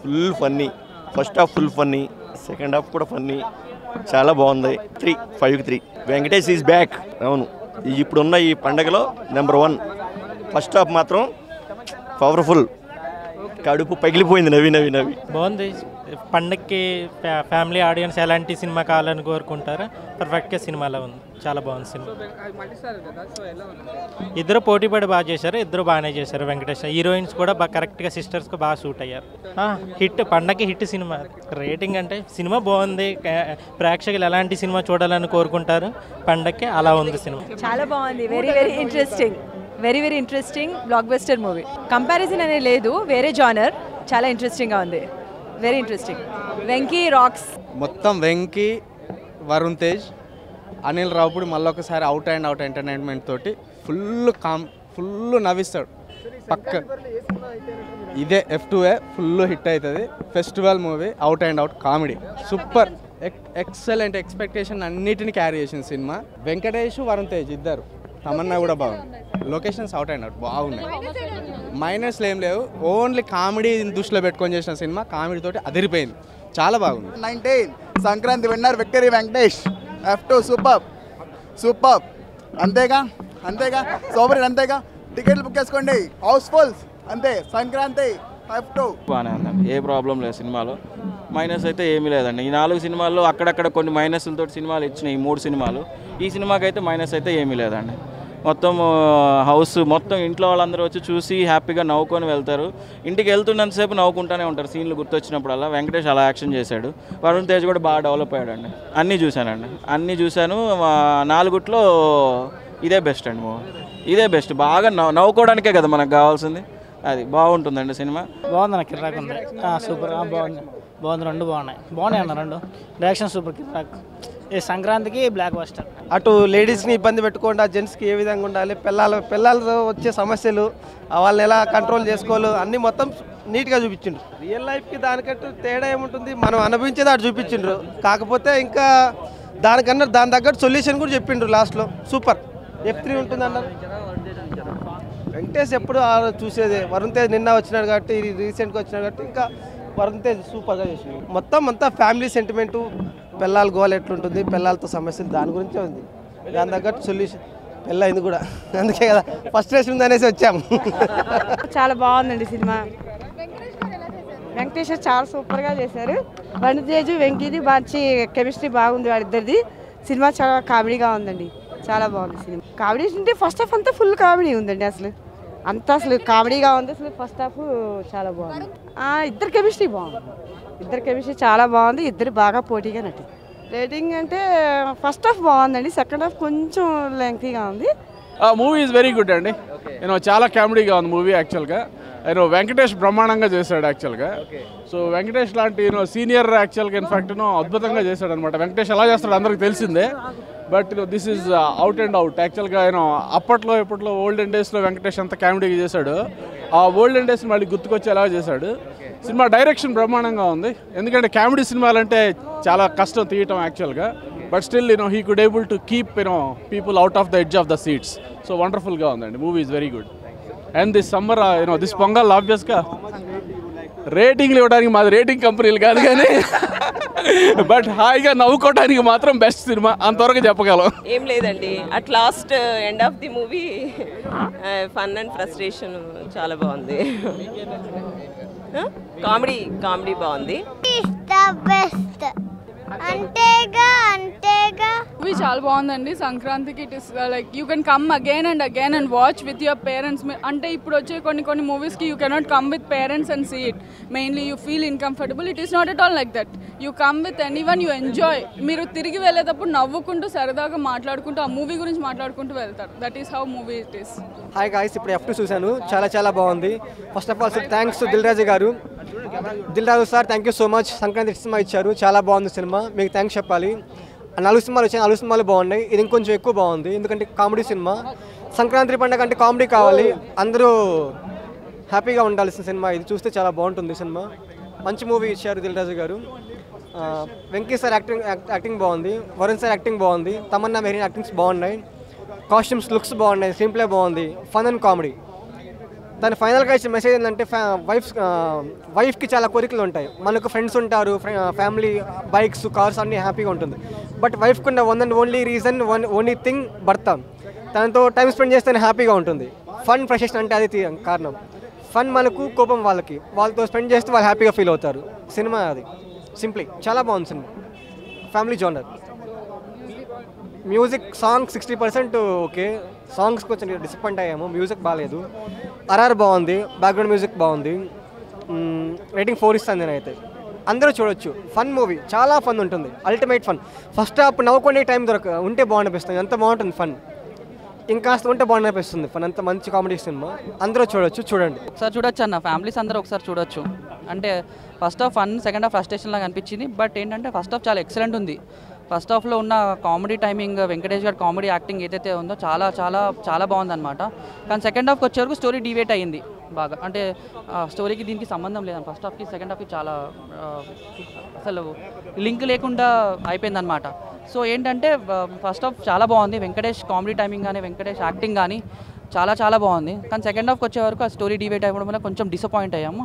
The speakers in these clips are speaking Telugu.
Full funny. First half full funny, second half కూడా ఫన్నీ, చాలా బాగుంది. 3 5కి 3. Venkatesh is back. అవును, ఇప్పుడున్న ఈ పండగలో నెంబర్ 1. ఫస్ట్ హాఫ్ మాత్రం పవర్ఫుల్, కడుపు పగిలిపోయింది నవ్వి నవ్వి నవ్వి. బాగుంది. పండగకి ఫ్యామిలీ ఆడియన్స్ ఎలాంటి సినిమా కావాలని కోరుకుంటారో పర్ఫెక్ట్గా సినిమాలో ఉంది. చాలా బాగుంది సినిమా. ఇద్దరు పోటీపడి బాగా చేశారు, ఇద్దరు బాగానే చేశారు. వెంకటేష్ హీరోయిన్స్ కూడా బాగా కరెక్ట్గా సిస్టర్స్కి బాగా సూట్ అయ్యారు. హిట్, పండగకి హిట్ సినిమా. రేటింగ్ అంటే సినిమా బాగుంది, ప్రేక్షకులు ఎలాంటి సినిమా చూడాలని కోరుకుంటారు పండగకి అలా ఉంది సినిమా. చాలా బాగుంది. Very very interesting, very very interesting block buster movie. Comparison అనేది లేదు, వేరే జానర్. చాలా ఇంట్రెస్టింగ్గా ఉంది, వెరీ ఇంట్రెస్టింగ్. వెంకీ రాక్స్. మొత్తం వెంకీ, వరుణ్ తేజ్, అనిల్ రావుపూడి మళ్ళీ ఒకసారి అవుట్ అండ్ అవుట్ ఎంటర్టైన్మెంట్ తోటి ఫుల్ నవ్విస్తాడు పక్క. ఇదే F2A ఫుల్ హిట్ అవుతుంది. Festival movie, out and out comedy, super excellent. Expectation అన్నిటిని క్యారీ చేసిన సినిమా. వెంకటేష్, వరుణ్ తేజ్ ఇద్దరు, తమన్నా కూడా బాగుంది. లొకేషన్స్ అవుట్ అండ్ అవుట్ బాగున్నాయి. మైనస్లు ఏం లేవు, ఓన్లీ కామెడీ దృష్టిలో పెట్టుకొని చేసిన సినిమా. కామెడీ తోటి అదిరిపోయింది, చాలా బాగుంది. 19 Sankranti winner victory Venkatesh. F2 super super. అంతేగా అంతేగా సూపర్, అంతేగా. టికెట్లు బుక్ చేసుకోండి, హౌస్ఫుల్స్ అంతే. సంక్రాంతి F2 బాగానే ఉందండి, ఏ ప్రాబ్లం లేదు సినిమాలో. మైనస్ అయితే ఏమీ లేదండి. ఈ 4 సినిమాల్లో అక్కడక్కడ కొన్ని మైనస్లతో సినిమాలు ఇచ్చినాయి, ఈ 3 సినిమాలు. ఈ సినిమాకి అయితే మైనస్ అయితే ఏమీ లేదండి. మొత్తం హౌస్ మొత్తం ఇంట్లో వాళ్ళందరూ వచ్చి చూసి హ్యాపీగా నవ్వుకొని వెళ్తారు. ఇంటికి వెళ్తున్నంతసేపు నవ్వుకుంటూనే ఉంటారు సీన్లు గుర్తొచ్చినప్పుడల్లా. వెంకటేష్ అలా యాక్షన్ చేశాడు. వరుణ్ తేజ్ కూడా బాగా డెవలప్ అయ్యాడండి. అన్నీ చూశాను. 4 ఇదే బెస్ట్ అండి మూవీ. ఇదే బెస్ట్. బాగా నవ్వుకోవడానికే కదా మనకు కావాల్సింది. అది బాగుంటుందండి సినిమా. బాగుంది, నాకు కిరాక్ ఉంది. సూపర్, బాగుంది. 2 బాగున్నాయి అన్న. 2 డైరెక్షన్ సూపర్, కిరాక్. ఈ సంక్రాంతికి బ్లాక్ బస్టర్. అటు లేడీస్ని ఇబ్బంది పెట్టకుండా జెంట్స్కి ఏ విధంగా ఉండాలి, పిల్లలతో వచ్చే సమస్యలు వాళ్ళని ఎలా కంట్రోల్ చేసుకోవాలి అన్నీ మొత్తం నీట్గా చూపించిండ్రు. రియల్ లైఫ్కి దానికంటూ తేడా ఏముంటుంది, మనం అనుభవించేది అటు చూపించిండ్రు. కాకపోతే ఇంకా దాని తగ్గట్టు సొల్యూషన్ కూడా చెప్పిండ్రు లాస్ట్లో. సూపర్. F3 ఉంటుంది అన్నారు. వెంకటేష్ ఎప్పుడు చూసేది. వరుణ్ తేజ్ నిన్న వచ్చినాడు కాబట్టి, రీసెంట్గా వచ్చినాడు కాబట్టి ఇంకా వరుణ్ తేజ్ సూపర్గా చేసింది. మొత్తం అంతా ఫ్యామిలీ సెంటిమెంటు, పిల్లల గోల్ ఎట్లుంటుంది, పిల్లలతో సమస్యలు, దాని గురించే ఉంది. దాని తగ్గట్టు సొల్యూషన్ పెళ్ళైంది కూడా, అందుకే కదా ఫస్ట్ రేస్ ఉంది అనేసి వచ్చాము. చాలా బాగుందండి సినిమా. వెంకటేష్ చాలా సూపర్గా చేశారు. వరుణ్ తేజ్, వెంకీది మంచి కెమిస్ట్రీ బాగుంది వాడిద్దరిది. సినిమా చాలా కామెడీగా ఉందండి, చాలా బాగుంది సినిమా. కామెడీ అంటే ఫస్ట్ హాఫ్ అంతా ఫుల్ కామెడీ ఉందండి. అసలు కామెడీగా ఉంది. అసలు ఫస్ట్ హాఫ్ చాలా బాగుంది. ఇద్దరు కెమిస్ట్రీ చాలా బాగుంది. ఇద్దరు బాగా పోటీగా నటించారు. రేటింగ్ అంటే ఫస్ట్ హాఫ్ బాగుందండి, సెకండ్ హాఫ్ కొంచెం లెంగ్తీగా ఉంది. మూవీ ఈజ్ వెరీ గుడ్ అండి. చాలా కామెడీగా ఉంది మూవీ. యాక్చువల్గా వెంకటేష్ బ్రహ్మాండంగా చేశాడు యాక్చువల్గా. సో వెంకటేష్ లాంటి సీనియర్ యాక్చువల్గా ఇన్ఫాక్ట్ అవుట్గా చేశాడు అనమాట. వెంకటేష్ ఎలా చేస్తాడు అందరికి తెలిసిందే. But this is out and out. యాక్చువల్గా ఇప్పట్లో ఓల్డెన్ డేస్లో వెంకటేష్ అంత కామెడీగా చేశాడు. ఆ ఓల్డెన్ డేస్ని మళ్ళీ గుర్తుకొచ్చి ఎలా చేశాడు. సినిమా డైరెక్షన్ బ్రహ్మాండంగా ఉంది. ఎందుకంటే కామెడీ సినిమాలంటే చాలా కష్టం తీయటం యాక్చువల్గా. But still he could able to keep people out of the edge of the seats. So వండర్ఫుల్గా ఉందండి. Movie is very good. And this summer this Pongal obviously రేటింగ్లు ఇవ్వడానికి మాది రేటింగ్ కంపెనీలు కాదు కానీ బట్ హాయిగా నవ్వుకోవడానికి మాత్రం బెస్ట్ సినిమా, అంతవరకు చెప్పగలం. ఏం లేదండి, at last end of the movie fun and frustration చాలా బాగుంది. కామెడీ బాగుంది. మూవీ చాలా బాగుందండి. సంక్రాంతికి it is like you can come again and watch with your parents. అంటే ఇప్పుడు వచ్చే కొన్ని మూవీస్కి you cannot come with parents and see it. Mainly you feel uncomfortable. It is not at all like that. You come with anyone, you enjoy. మీరు తిరిగి వెళ్ళేటప్పుడు నవ్వుకుంటూ సరదాగా మాట్లాడుకుంటూ ఆ మూవీ గురించి మాట్లాడుకుంటూ వెళ్తారు. That is how movie it is. Hi guys, ఇప్పుడు F2 చూశాను. చాలా బాగుంది. First of all thanks to Dil Raju గారు. Dil Raju sir, thank you so much. Sankranti సినిమా ఇచ్చారు, చాలా బాగుంది సినిమా. మీకు థ్యాంక్స్ చెప్పాలి. 4 సినిమాలు వచ్చాయి, 4 సినిమాలు బాగున్నాయి. ఇది ఇంకొంచెం ఎక్కువ బాగుంది, ఎందుకంటే కామెడీ సినిమా. సంక్రాంతి పండుగ అంటే కామెడీ కావాలి, అందరూ హ్యాపీగా ఉండాల్సిన సినిమా. ఇది చూస్తే చాలా బాగుంటుంది సినిమా. మంచి మూవీ ఇచ్చారు దిల్ రాజు గారు. వెంకీ సార్ యాక్టింగ్ బాగుంది, వరుణ్ సార్ యాక్టింగ్ బాగుంది, తమన్నా మెహరీన్ యాక్టింగ్స్ బాగున్నాయి, కాస్ట్యూమ్స్ లుక్స్ బాగున్నాయి, స్క్రీన్ ప్లే బాగుంది, ఫన్ అండ్ కామెడీ. దాని ఫైనల్గా ఇచ్చిన మెసేజ్ ఏంటంటే వైఫ్కి చాలా కోరికలు ఉంటాయి. మనకు ఫ్రెండ్స్ ఉంటారు, ఫ్యామిలీ, బైక్స్, కార్స్ అన్నీ హ్యాపీగా ఉంటుంది. బట్ వైఫ్కి ఉన్న one and only reason, only thing భర్త. తనతో టైం స్పెండ్ చేస్తేనే హ్యాపీగా ఉంటుంది. ఫన్ ఫ్రస్ట్రేషన్ అంటే అది కారణం. ఫన్ మనకు, కోపం వాళ్ళకి. వాళ్ళతో స్పెండ్ చేస్తే వాళ్ళు హ్యాపీగా ఫీల్ అవుతారు. సినిమా అది సింప్లీ చాలా బాగుంది సినిమా. Family genre. Music song 60% okay. Songs కొంచెం డిసప్పాయింట్ అయ్యాము, మ్యూజిక్ బాగాలేదు. RR బాగుంది, బ్యాక్గ్రౌండ్ మ్యూజిక్ బాగుంది. రేటింగ్ 4 ఇస్తాను నేనైతే. అందరూ చూడొచ్చు. ఫన్ మూవీ, చాలా ఫన్ ఉంటుంది. Ultimate fun. ఫస్ట్ హాఫ్ నవ్వుకునే టైం ఉంటే బాగుండిపిస్తుంది. ఎంత బాగుంటుంది ఫన్. ఇంకాస్త ఉంటే బాగుండిపిస్తుంది ఫన్. అంత మంచి కామెడీ సినిమా. అందరూ చూడొచ్చు, చూడండి. ఒకసారి చూడొచ్చు అన్న, ఫ్యామిలీస్ అందరూ ఒకసారి చూడొచ్చు. అంటే first half fun, second half frustration లాగా అనిపించింది. బట్ ఏంటంటే ఫస్ట్ హాఫ్ చాలా ఎక్సలెంట్ ఉంది. ఫస్ట్ హాఫ్లో ఉన్న కామెడీ టైమింగ్, వెంకటేష్ గారి కామెడీ యాక్టింగ్ ఏదైతే ఉందో చాలా చాలా చాలా బాగుందన్నమాట. కానీ సెకండ్ హాఫ్కి వచ్చే వరకు స్టోరీ డివేట్ అయ్యింది బాగా. అంటే స్టోరీకి దీనికి సంబంధం లేదని, ఫస్ట్ హాఫ్కి సెకండ్ హాఫ్కి చాలా అసలు లింక్ లేకుండా అయిపోయిందనమాట. సో ఏంటంటే ఫస్ట్ హాఫ్ చాలా బాగుంది. వెంకటేష్ కామెడీ టైమింగ్ కానీ, వెంకటేష్ యాక్టింగ్ కానీ చాలా చాలా బాగుంది. కానీ సెకండ్ హాఫ్కి వచ్చే వరకు ఆ స్టోరీ డివేట్ అవ్వడం వల్ల కొంచెం డిసప్పాయింట్ అయ్యాము.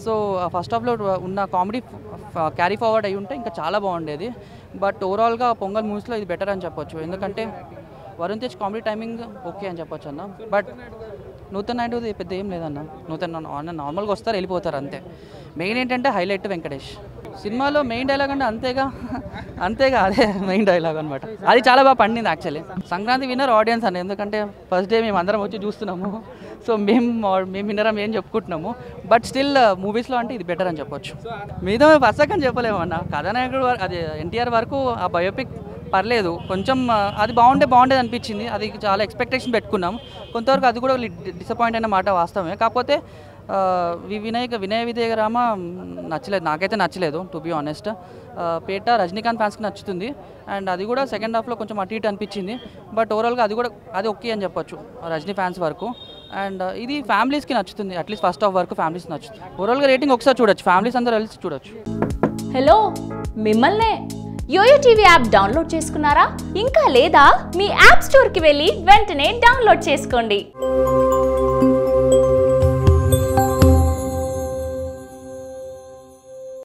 సో ఫస్ట్ హాఫ్లో ఉన్న కామెడీ క్యారీ ఫార్వర్డ్ అయ్యి ఉంటే ఇంకా చాలా బాగుండేది. బట్ ఓవరాల్గా పొంగల్ మూవీస్లో ఇది బెటర్ అని చెప్పొచ్చు. ఎందుకంటే Varun Tej comedy timing okay అని చెప్పొచ్చు అన్న. బట్ నూతన్ నాయుడు పెద్ద ఏం లేదన్న. నార్మల్గా వస్తారు, వెళ్ళిపోతారు అంతే. మెయిన్ ఏంటంటే హైలైట్ వెంకటేష్. సినిమాలో మెయిన్ డైలాగ్ అంటే అంతేగా అదే మెయిన్ డైలాగ్ అనమాట. అది చాలా బాగా పండింది యాక్చువల్లీ. సంక్రాంతి విన్నర్ ఆడియన్స్ అని. ఎందుకంటే ఫస్ట్ డే మేము అందరం వచ్చి చూస్తున్నాము. సో మేము విన్నరం ఏం చెప్పుకుంటున్నాము. బట్ స్టిల్ మూవీస్లో అంటే ఇది బెటర్ అని చెప్పొచ్చు. మిగతా ఫస్ట్ అని చెప్పలేము అన్న. కథానాయకుడు అది ఎన్టీఆర్ వరకు ఆ బయోపిక్ పర్లేదు, కొంచెం అది బాగుండేది అనిపించింది. అది చాలా ఎక్స్పెక్టేషన్ పెట్టుకున్నాం. కొంతవరకు అది కూడా డిసప్పాయింట్ అయిన మాట వాస్తవమే. కాకపోతే వినయ విజయ రామ నచ్చలేదు, నాకైతే నచ్చలేదు టు బీ ఆనెస్ట్. పేట రజనీకాంత్ ఫ్యాన్స్కి నచ్చుతుంది. అండ్ అది కూడా సెకండ్ హాఫ్లో కొంచెం అటు ఇటు అనిపించింది. బట్ ఓవరాల్గా అది ఓకే అని చెప్పొచ్చు రజనీ ఫ్యాన్స్ వరకు. అండ్ ఇది ఫ్యామిలీస్కి నచ్చుతుంది. అట్లీస్ట్ ఫస్ట్ హాఫ్ వరకు ఫ్యామిలీస్కి నచ్చుతుంది. ఓవరాల్గా రేటింగ్ ఒకసారి చూడొచ్చు, ఫ్యామిలీస్ అందరూ కలిసి చూడొచ్చు. హలో, మిమ్మల్నే యోయో టీవీ యాప్ డౌన్లోడ్ చేసుకున్నారా? ఇంకా లేదా? మీ యాప్ స్టోర్కి వెళ్ళి వెంటనే డౌన్లోడ్ చేసుకోండి.